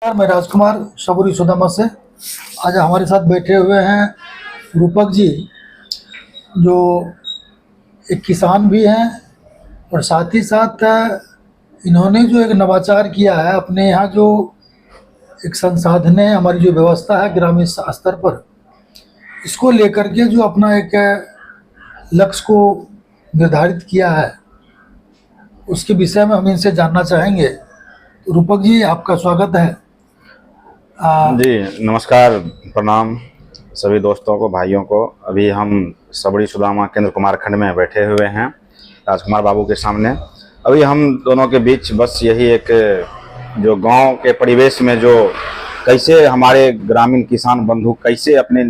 मैं राजकुमार सबुरी सुदामा से। आज हमारे साथ बैठे हुए हैं रूपक जी, जो एक किसान भी हैं और साथ ही साथ इन्होंने जो एक नवाचार किया है अपने यहाँ, जो एक संसाधन है, हमारी जो व्यवस्था है ग्रामीण स्तर पर, इसको लेकर के जो अपना एक लक्ष्य को निर्धारित किया है, उसके विषय में हम इनसे जानना चाहेंगे। तो रूपक जी, आपका स्वागत है। जी नमस्कार, प्रणाम सभी दोस्तों को, भाइयों को। अभी हम सबड़ी सुदामा केंद्र कुमारखंड में बैठे हुए हैं राजकुमार बाबू के सामने। अभी हम दोनों के बीच बस यही एक जो गांव के परिवेश में जो कैसे हमारे ग्रामीण किसान बंधु कैसे अपने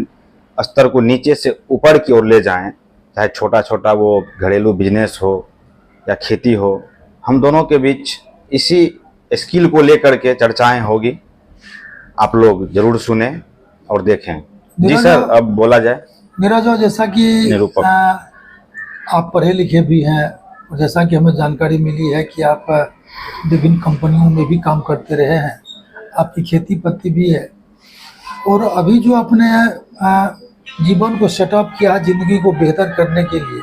स्तर को नीचे से ऊपर की ओर ले जाएं, चाहे छोटा छोटा वो घरेलू बिजनेस हो या खेती हो, हम दोनों के बीच इसी स्किल को लेकर के चर्चाएं होगी। आप लोग जरूर सुने और देखें। जी सर, अब बोला जाए। मेरा जो जैसा कि आप पढ़े लिखे भी हैं और जैसा कि हमें जानकारी मिली है कि आप विभिन्न कंपनियों में भी काम करते रहे हैं, आपकी खेती पत्ती भी है और अभी जो अपने जीवन को सेटअप किया, ज़िंदगी को बेहतर करने के लिए,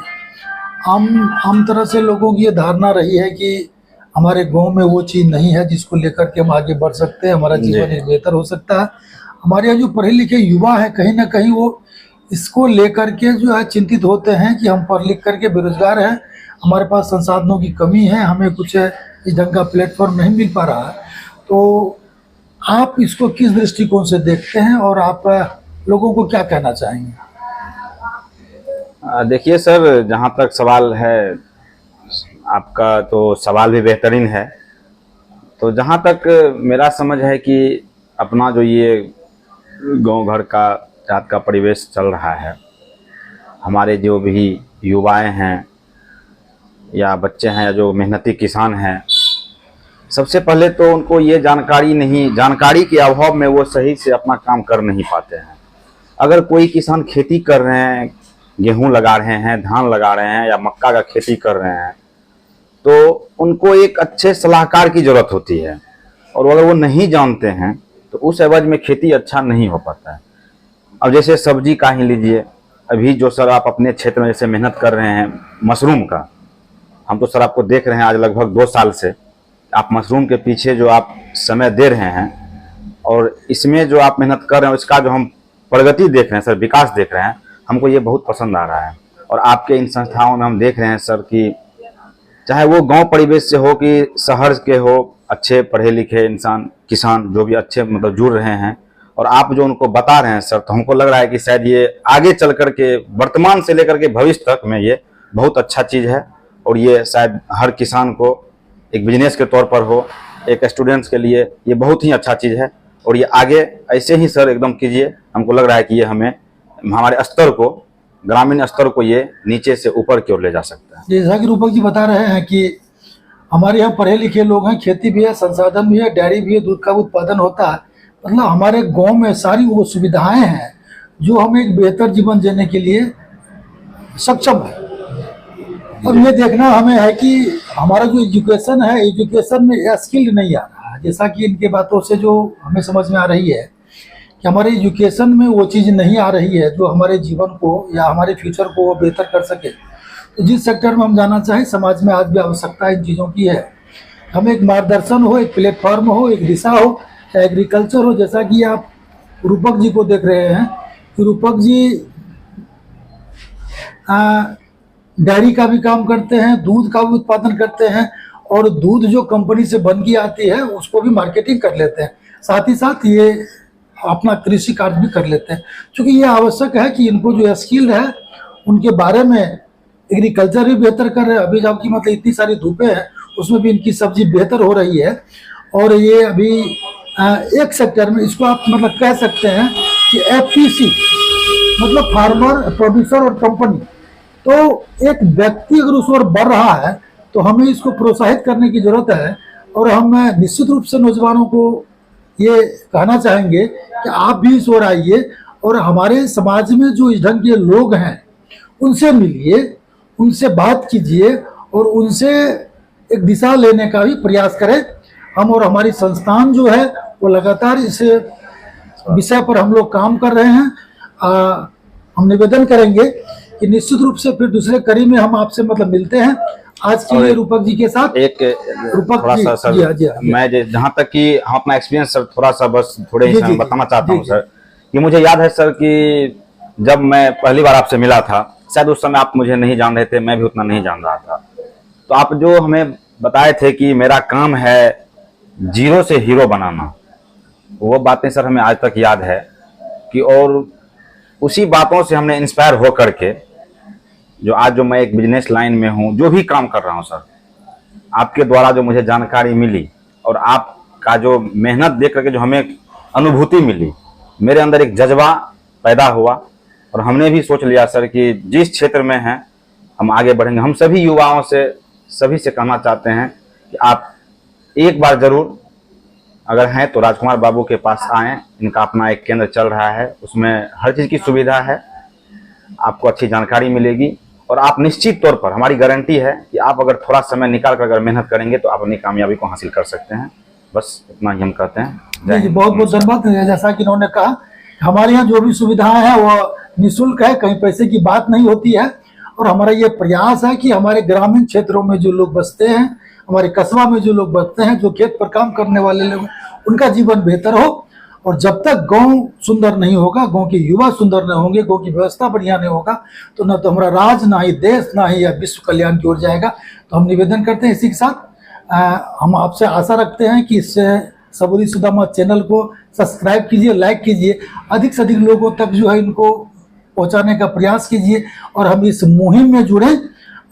आम तरह से लोगों की ये धारणा रही है कि हमारे गांव में वो चीज़ नहीं है जिसको लेकर के हम आगे बढ़ सकते हैं, हमारा जीवन बेहतर हो सकता है। हमारे यहाँ जो पढ़े लिखे युवा है, कहीं ना कहीं वो इसको लेकर के जो है चिंतित होते हैं कि हम पढ़ लिख करके बेरोजगार हैं, हमारे पास संसाधनों की कमी है, हमें कुछ इस ढंग का प्लेटफॉर्म नहीं मिल पा रहा है। तो आप इसको किस दृष्टिकोण से देखते हैं और आप लोगों को क्या कहना चाहेंगे? देखिए सर, जहाँ तक सवाल है आपका, तो सवाल भी बेहतरीन है। तो जहाँ तक मेरा समझ है कि अपना जो ये गांव घर का जात का परिवेश चल रहा है, हमारे जो भी युवाएं हैं या बच्चे हैं या जो मेहनती किसान हैं, सबसे पहले तो उनको ये जानकारी के अभाव में वो सही से अपना काम कर नहीं पाते हैं। अगर कोई किसान खेती कर रहे हैं, गेहूं लगा रहे हैं, धान लगा रहे हैं या मक्का का खेती कर रहे हैं, तो उनको एक अच्छे सलाहकार की ज़रूरत होती है। और अगर वो नहीं जानते हैं तो उस एवज में खेती अच्छा नहीं हो पाता है। अब जैसे सब्जी का ही लीजिए, अभी जो सर आप अपने क्षेत्र में जैसे मेहनत कर रहे हैं मशरूम का, हम तो सर आपको देख रहे हैं आज लगभग 2 साल से आप मशरूम के पीछे जो आप समय दे रहे हैं और इसमें जो आप मेहनत कर रहे हैं, इसका जो हम प्रगति देख रहे हैं सर, विकास देख रहे हैं, हमको ये बहुत पसंद आ रहा है। और आपके इन संस्थाओं में हम देख रहे हैं सर कि चाहे वो गांव परिवेश से हो कि शहर के हो, अच्छे पढ़े लिखे इंसान किसान जो भी अच्छे मतलब जुड़ रहे हैं, और आप जो उनको बता रहे हैं सर, तो हमको लग रहा है कि शायद ये आगे चल कर के वर्तमान से लेकर के भविष्य तक में ये बहुत अच्छा चीज़ है। और ये शायद हर किसान को एक बिजनेस के तौर पर हो, एक स्टूडेंट्स के लिए ये बहुत ही अच्छा चीज़ है। और ये आगे ऐसे ही सर एकदम कीजिए। हमको लग रहा है कि ये हमें हमारे स्तर को, ग्रामीण स्तर को ये नीचे से ऊपर की ओर ले जा सकता है। जैसा कि रूपक जी बता रहे हैं कि हमारे यहाँ पढ़े लिखे लोग हैं, खेती भी है, संसाधन भी है, डेयरी भी है, दूध का उत्पादन होता है, मतलब हमारे गांव में सारी वो सुविधाएं हैं जो हमें एक बेहतर जीवन जीने के लिए सक्षम है। अब ये देखना हमें है कि हमारा जो एजुकेशन है, एजुकेशन में स्किल्ड नहीं आ रहा है। जैसा कि इनके बातों से जो हमें समझ में आ रही है कि हमारे एजुकेशन में वो चीज़ नहीं आ रही है जो हमारे जीवन को या हमारे फ्यूचर को वो बेहतर कर सके। तो जिस सेक्टर में हम जाना चाहें, समाज में आज भी आवश्यकता इन चीज़ों की है। हमें एक मार्गदर्शन हो, एक प्लेटफॉर्म हो, एक दिशा हो, चाहे एग्रीकल्चर हो। जैसा कि आप रूपक जी को देख रहे हैं कि रूपक जी डेयरी का भी काम करते हैं, दूध का भी उत्पादन करते हैं और दूध जो कंपनी से बन के आती है उसको भी मार्केटिंग कर लेते हैं। साथ ही साथ ये अपना कृषि कार्य भी कर लेते हैं। क्योंकि ये आवश्यक है कि इनको जो स्किल है उनके बारे में एग्रीकल्चर भी बेहतर कर रहे हैं। अभी जबकि मतलब इतनी सारी धूपें हैं, उसमें भी इनकी सब्जी बेहतर हो रही है। और ये अभी एक सेक्टर में इसको आप मतलब कह सकते हैं कि FPC मतलब फार्मर, प्रोड्यूसर और कंपनी। तो एक व्यक्ति अगर उस ओर बढ़ रहा है तो हमें इसको प्रोत्साहित करने की जरूरत है। और हम निश्चित रूप से नौजवानों को ये कहना चाहेंगे कि आप भी इस ओर आइए और हमारे समाज में जो इस ढंग के लोग हैं उनसे मिलिए, उनसे बात कीजिए और उनसे एक दिशा लेने का भी प्रयास करें। हम और हमारी संस्थान जो है वो लगातार इस विषय पर हम लोग काम कर रहे हैं। हम निवेदन करेंगे कि निश्चित रूप से फिर दूसरे कड़ी में हम आपसे मतलब मिलते हैं। आज के लिए रूपक जी के साथ एक थोड़ा सा सर, मैं जहाँ तक कि हम अपना एक्सपीरियंस सर थोड़ा सा बस थोड़े ही समय बताना चाहता हूँ सर, कि मुझे याद है सर कि जब मैं पहली बार आपसे मिला था, शायद उस समय आप मुझे नहीं जान रहे थे, मैं भी उतना नहीं जान रहा था। तो आप जो हमें बताए थे कि मेरा काम है जीरो से हीरो बनाना, वो बातें सर हमें आज तक याद है कि, और उसी बातों से हमने इंस्पायर हो करके जो आज जो मैं एक बिजनेस लाइन में हूँ, जो भी काम कर रहा हूँ सर, आपके द्वारा जो मुझे जानकारी मिली और आपका जो मेहनत देख करके जो हमें अनुभूति मिली, मेरे अंदर एक जज्बा पैदा हुआ और हमने भी सोच लिया सर कि जिस क्षेत्र में हैं हम आगे बढ़ेंगे। हम सभी युवाओं से, सभी से कहना चाहते हैं कि आप एक बार जरूर अगर हैं तो राजकुमार बाबू के पास आएँ। इनका अपना एक केंद्र चल रहा है, उसमें हर चीज़ की सुविधा है, आपको अच्छी जानकारी मिलेगी और आप निश्चित तौर पर, हमारी गारंटी है कि आप अगर थोड़ा समय निकाल कर अगर मेहनत करेंगे तो आप अपनी कामयाबी को हासिल कर सकते हैं। बस इतना ही हम कहते हैं। जी, बहुत बहुत धन्यवाद। जैसा कि इन्होंने कहा, हमारे यहाँ जो भी सुविधाएं हैं वो निःशुल्क है, कहीं पैसे की बात नहीं होती है। और हमारा ये प्रयास है कि हमारे ग्रामीण क्षेत्रों में जो लोग बसते हैं, हमारे कस्बा में जो लोग बसते हैं, जो खेत पर काम करने वाले लोग, उनका जीवन बेहतर हो। और जब तक गांव सुंदर नहीं होगा, गांव के युवा सुंदर नहीं होंगे, गांव की व्यवस्था बढ़िया नहीं होगा, तो न तो हमारा राज्य, ना ही देश, ना ही यह विश्व कल्याण की ओर जाएगा। तो हम निवेदन करते हैं इसी के साथ हम आपसे आशा रखते हैं कि इससे सबुरी सुदामा चैनल को सब्सक्राइब कीजिए, लाइक कीजिए, अधिक से अधिक लोगों तक जो है इनको पहुंचाने का प्रयास कीजिए और हम इस मुहिम में जुड़े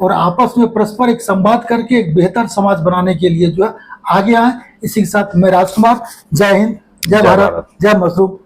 और आपस में परस्पर एक संवाद करके एक बेहतर समाज बनाने के लिए जो है आगे आए। इसी के साथ मैं राजकुमार, जय हिंद, जय भारत, जय मशरूम।